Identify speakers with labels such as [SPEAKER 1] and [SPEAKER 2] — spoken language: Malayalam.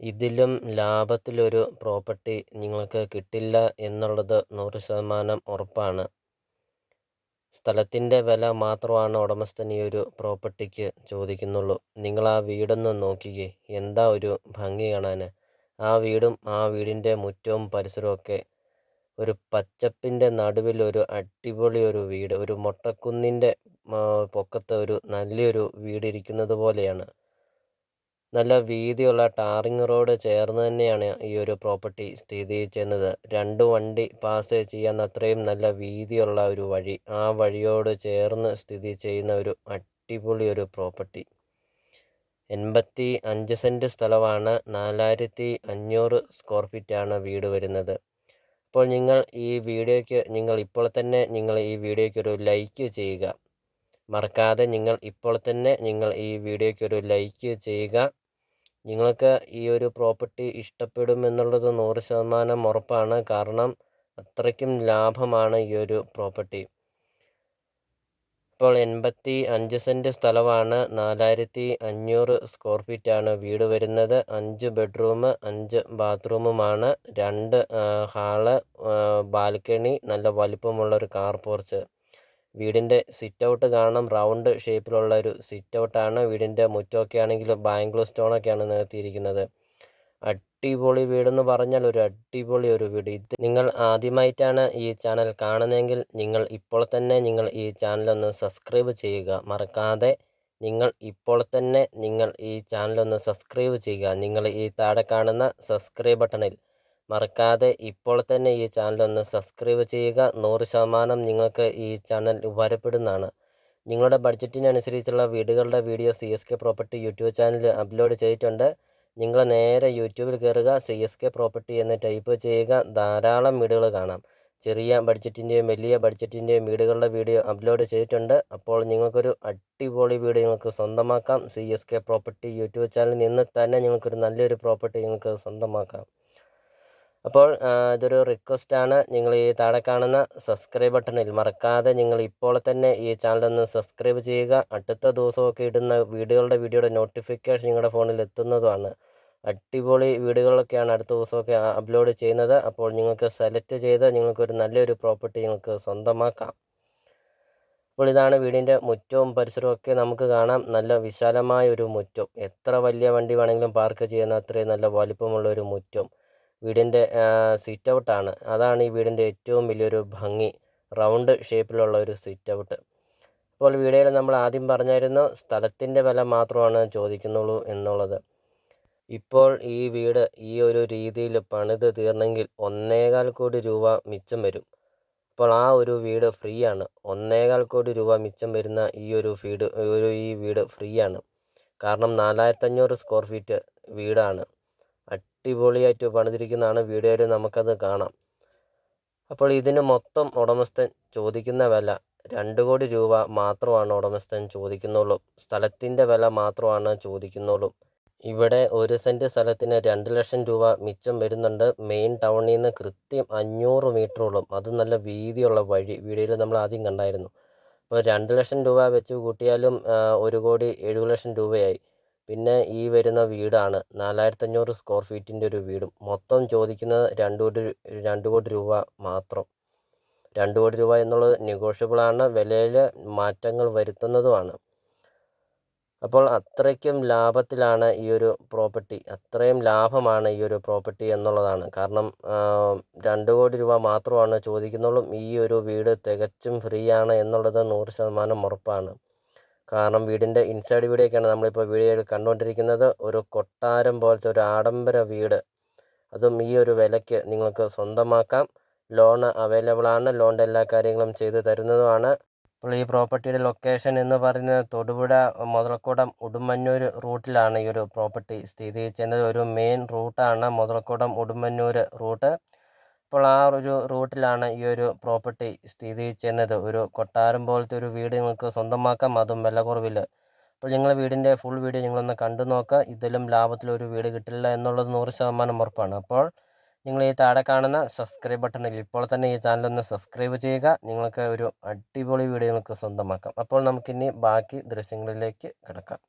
[SPEAKER 1] ഇതിലും ലാഭത്തിലൊരു പ്രോപ്പർട്ടി നിങ്ങൾക്ക് കിട്ടില്ല എന്നുള്ളത് 100% ഉറപ്പാണ്. സ്ഥലത്തിൻ്റെ വില മാത്രമാണ് ഉടമസ്ഥൻ ഈ ഒരു പ്രോപ്പർട്ടിക്ക് ചോദിക്കുന്നുള്ളൂ. നിങ്ങളാ വീടൊന്ന് നോക്കിക്കേ. എന്താ ഒരു ഭംഗി കാണാന്. ആ വീടും ആ വീടിൻ്റെ മുറ്റവും പരിസരമൊക്കെ ഒരു പച്ചപ്പിൻ്റെ നടുവിൽ ഒരു അടിപൊളി ഒരു വീട്. ഒരു മൊട്ടക്കുന്നിൻ്റെ പൊക്കത്ത് ഒരു നല്ലൊരു വീടിരിക്കുന്നത് പോലെയാണ്. നല്ല വീതിയുള്ള ടാറിങ് റോഡ് ചേർന്ന് തന്നെയാണ് ഈ ഒരു പ്രോപ്പർട്ടി സ്ഥിതി ചെയ്യുന്നത്. 2 വണ്ടി പാസ് ചെയ്യാൻ അത്രയും നല്ല വീതിയുള്ള ഒരു വഴി. ആ വഴിയോട് ചേർന്ന് സ്ഥിതി ചെയ്യുന്ന ഒരു അടിപൊളി ഒരു പ്രോപ്പർട്ടി. 85 സെൻറ്റ് സ്ഥലമാണ്. 4500 സ്ക്വയർ ഫീറ്റാണ് വീട് വരുന്നത്. അപ്പോൾ നിങ്ങൾ ഈ വീഡിയോയ്ക്ക് നിങ്ങൾ ഈ വീഡിയോയ്ക്ക് ഒരു ലൈക്ക് ചെയ്യുക. മറക്കാതെ ഇപ്പോൾ തന്നെ ഈ വീഡിയോയ്ക്ക് ഒരു ലൈക്ക് ചെയ്യുക. നിങ്ങൾക്ക് ഈ ഒരു പ്രോപ്പർട്ടി ഇഷ്ടപ്പെടുമെന്നുള്ളത് 100% ഉറപ്പാണ്. കാരണം അത്രയ്ക്കും ലാഭമാണ് ഈ ഒരു പ്രോപ്പർട്ടി. ഇപ്പോൾ 85 സെൻറ്റ് സ്ഥലമാണ്. 4500 സ്ക്വയർ ഫീറ്റാണ് വീട് വരുന്നത്. 5 ബെഡ്റൂം 5 ബാത്റൂമുമാണ്. 2 ഹാള്, ബാൽക്കണി, നല്ല വലിപ്പമുള്ളൊരു കാർ പോർച്ച്. വീടിൻ്റെ സിറ്റ് ഔട്ട് കാണാം. റൗണ്ട് ഷേപ്പിലുള്ള ഒരു സിറ്റ് ഔട്ടാണ്. വീടിൻ്റെ മുറ്റമൊക്കെ ആണെങ്കിൽ ബാംഗ്ലൂർ സ്റ്റോണൊക്കെയാണ് നികത്തിയിരിക്കുന്നത്. അടിപൊളി വീടെന്ന് പറഞ്ഞാൽ ഒരു അടിപൊളി ഒരു വീട്. ഇത് നിങ്ങൾ ആദ്യമായിട്ടാണ് ഈ ചാനൽ കാണുന്നതെങ്കിൽ ഇപ്പോൾ തന്നെ ഈ ചാനലൊന്ന് സബ്സ്ക്രൈബ് ചെയ്യുക. മറക്കാതെ ഇപ്പോൾ തന്നെ ഈ ചാനലൊന്ന് സബ്സ്ക്രൈബ് ചെയ്യുക. നിങ്ങൾ ഈ താഴെ കാണുന്ന സബ്സ്ക്രൈബ് ബട്ടണിൽ മറക്കാതെ ഇപ്പോൾ തന്നെ ഈ ചാനലൊന്ന് സബ്സ്ക്രൈബ് ചെയ്യുക. 100% നിങ്ങൾക്ക് ഈ ചാനൽ ഉപകാരപ്പെടുന്നതാണ്. നിങ്ങളുടെ ബഡ്ജറ്റിനനുസരിച്ചുള്ള വീടുകളുടെ video CSK property YouTube channel upload ചെയ്തിട്ടുണ്ട്. നിങ്ങൾ നേരെ യൂട്യൂബിൽ കയറുക, CSK പ്രോപ്പർട്ടി എന്ന് ടൈപ്പ് ചെയ്യുക. ധാരാളം വീടുകൾ കാണാം. ചെറിയ ബഡ്ജറ്റിൻ്റെയും വലിയ ബഡ്ജറ്റിൻ്റെയും വീടുകളുടെ വീഡിയോ അപ്ലോഡ് ചെയ്തിട്ടുണ്ട്. അപ്പോൾ നിങ്ങൾക്കൊരു അടിപൊളി വീട് നിങ്ങൾക്ക് സ്വന്തമാക്കാം. CSK പ്രോപ്പർട്ടി യൂട്യൂബ് ചാനലിൽ നിന്ന് തന്നെ നിങ്ങൾക്കൊരു നല്ലൊരു പ്രോപ്പർട്ടി നിങ്ങൾക്ക് സ്വന്തമാക്കാം. അപ്പോൾ ഇതൊരു റിക്വസ്റ്റാണ്. നിങ്ങൾ ഈ താഴെ കാണുന്ന സബ്സ്ക്രൈബ് ബട്ടണിൽ മറക്കാതെ ഇപ്പോൾ തന്നെ ഈ ചാനലൊന്ന് സബ്സ്ക്രൈബ് ചെയ്യുക. അടുത്ത ദിവസമൊക്കെ ഇടുന്ന വീഡിയോയുടെ നോട്ടിഫിക്കേഷൻ നിങ്ങളുടെ ഫോണിൽ എത്തുന്നതുമാണ്. അടിപൊളി വീഡിയോകളൊക്കെയാണ് അടുത്ത ദിവസമൊക്കെ അപ്ലോഡ് ചെയ്യുന്നത്. അപ്പോൾ നിങ്ങൾക്ക് സെലക്ട് ചെയ്ത് നിങ്ങൾക്കൊരു നല്ലൊരു പ്രോപ്പർട്ടി നിങ്ങൾക്ക് സ്വന്തമാക്കാം. അപ്പോൾ ഇതാണ് വീടിൻ്റെ മുറ്റവും പരിസരവും ഒക്കെ നമുക്ക് കാണാം. നല്ല വിശാലമായ ഒരു മുറ്റം. എത്ര വലിയ വണ്ടി വേണമെങ്കിലും പാർക്ക് ചെയ്യുന്ന അത്രയും നല്ല വലിപ്പമുള്ള ഒരു മുറ്റം. വീടിൻ്റെ സിറ്റ് ഔട്ടാണ്. അതാണ് ഈ വീടിൻ്റെ ഏറ്റവും വലിയൊരു ഭംഗി. റൗണ്ട് ഷേപ്പിലുള്ള ഒരു സിറ്റ് ഔട്ട്. അപ്പോൾ വീഡിയോയിൽ നമ്മൾ ആദ്യം പറഞ്ഞായിരുന്നു സ്ഥലത്തിൻ്റെ വില മാത്രമാണ് ചോദിക്കുന്നുള്ളൂ എന്നുള്ളത്. ഇപ്പോൾ ഈ വീട് ഈ ഒരു രീതിയിൽ പണിത് തീർന്നെങ്കിൽ 1.25 കോടി രൂപ മിച്ചം വരും. അപ്പോൾ ആ ഒരു വീട് ഫ്രീ ആണ്. 1.25 കോടി രൂപ മിച്ചം വരുന്ന ഈ വീട് ഫ്രീ ആണ്. കാരണം 4500 സ്ക്വയർ ഫീറ്റ് വീടാണ്. അടിപൊളിയായിട്ട് പണിതിരിക്കുന്നതാണ്. വീഡിയോയിൽ നമുക്കത് കാണാം. അപ്പോൾ ഇതിന് മൊത്തം ഉടമസ്ഥൻ ചോദിക്കുന്ന വില 2 കോടി രൂപ മാത്രമാണ് ഉടമസ്ഥൻ ചോദിക്കുന്നുള്ളൂ. സ്ഥലത്തിൻ്റെ വില മാത്രമാണ് ചോദിക്കുന്നുള്ളൂ. ഇവിടെ 1 സെൻറ്റ് സ്ഥലത്തിന് 2 ലക്ഷം രൂപ മിച്ചം വരുന്നുണ്ട്. മെയിൻ ടൗണിൽ നിന്ന് കൃത്യം 500 മീറ്ററോളം. അതും നല്ല വീതിയുള്ള വഴി. വീഡിയോയിൽ നമ്മൾ ആദ്യം കണ്ടായിരുന്നു. അപ്പോൾ 2 ലക്ഷം രൂപ വെച്ച് കൂട്ടിയാലും 1 കോടി 7 ലക്ഷം രൂപയായി. പിന്നെ ഈ വരുന്ന വീടാണ് 4500 സ്ക്വയർ ഫീറ്റിൻ്റെ ഒരു വീടും. മൊത്തം ചോദിക്കുന്നത് 2 കോടി രൂപ മാത്രം. 2 കോടി രൂപ എന്നുള്ളത് നെഗോഷ്യബിളാണ്. വിലയിൽ മാറ്റങ്ങൾ വരുത്തുന്നതുമാണ്. അപ്പോൾ അത്രയ്ക്കും ലാഭത്തിലാണ് ഈ ഒരു പ്രോപ്പർട്ടി. അത്രയും ലാഭമാണ് ഈ ഒരു പ്രോപ്പർട്ടി എന്നുള്ളതാണ്. കാരണം 2 കോടി രൂപ മാത്രമാണ് ചോദിക്കുന്നുള്ളൂ. ഈ ഒരു വീട് തികച്ചും ഫ്രീ ആണ് എന്നുള്ളത് 100% ഉറപ്പാണ്. കാരണം വീടിൻ്റെ ഇൻസൈഡ് വീഡിയോയൊക്കെയാണ് നമ്മളിപ്പോൾ വീഡിയോയിൽ കണ്ടുകൊണ്ടിരിക്കുന്നത്. ഒരു കൊട്ടാരം പോലത്തെ ഒരു ആഡംബര വീട്. അതും ഈ ഒരു വിലയ്ക്ക് നിങ്ങൾക്ക് സ്വന്തമാക്കാം. ലോൺ അവൈലബിൾ ആണ്. ലോണിൻ്റെ എല്ലാ കാര്യങ്ങളും ചെയ്തു തരുന്നതുമാണ്. അപ്പോൾ ഈ പ്രോപ്പർട്ടിയുടെ ലൊക്കേഷൻ എന്ന് പറയുന്നത് തൊടുപുഴ, മുതലക്കോടം, ഉടുമ്പന്നൂർ റൂട്ടിലാണ് ഈ ഒരു പ്രോപ്പർട്ടി സ്ഥിതി ചെയ്യുന്നത്. ഒരു മെയിൻ റൂട്ടാണ് മുതലക്കോടം ഉടുമ്പന്നൂർ റൂട്ട്. അപ്പോൾ ആ ഒരു റൂട്ടിലാണ് ഈ ഒരു പ്രോപ്പർട്ടി സ്ഥിതി ചെയ്യുന്നത്. ഒരു കൊട്ടാരം പോലത്തെ ഒരു വീട് നിങ്ങൾക്ക് സ്വന്തമാക്കാം, അതും വില കുറവിൽ. അപ്പോൾ നിങ്ങൾ വീടിൻ്റെ ഫുൾ വീഡിയോ നിങ്ങളൊന്ന് കണ്ടു നോക്കുക. ഇതിലും ലാഭത്തിലൊരു വീട് കിട്ടില്ല എന്നുള്ളത് 100% ഉറപ്പാണ്. അപ്പോൾ നിങ്ങൾ ഈ താഴെ കാണുന്ന സബ്സ്ക്രൈബ് ബട്ടണിൽ ഇപ്പോൾ തന്നെ ഈ ചാനലൊന്ന് സബ്സ്ക്രൈബ് ചെയ്യുക. നിങ്ങൾക്ക് ഒരു അടിപൊളി വീഡിയോ നിങ്ങൾക്ക് സ്വന്തമാക്കാം. അപ്പോൾ നമുക്കിനി ബാക്കി ദൃശ്യങ്ങളിലേക്ക് കിടക്കാം.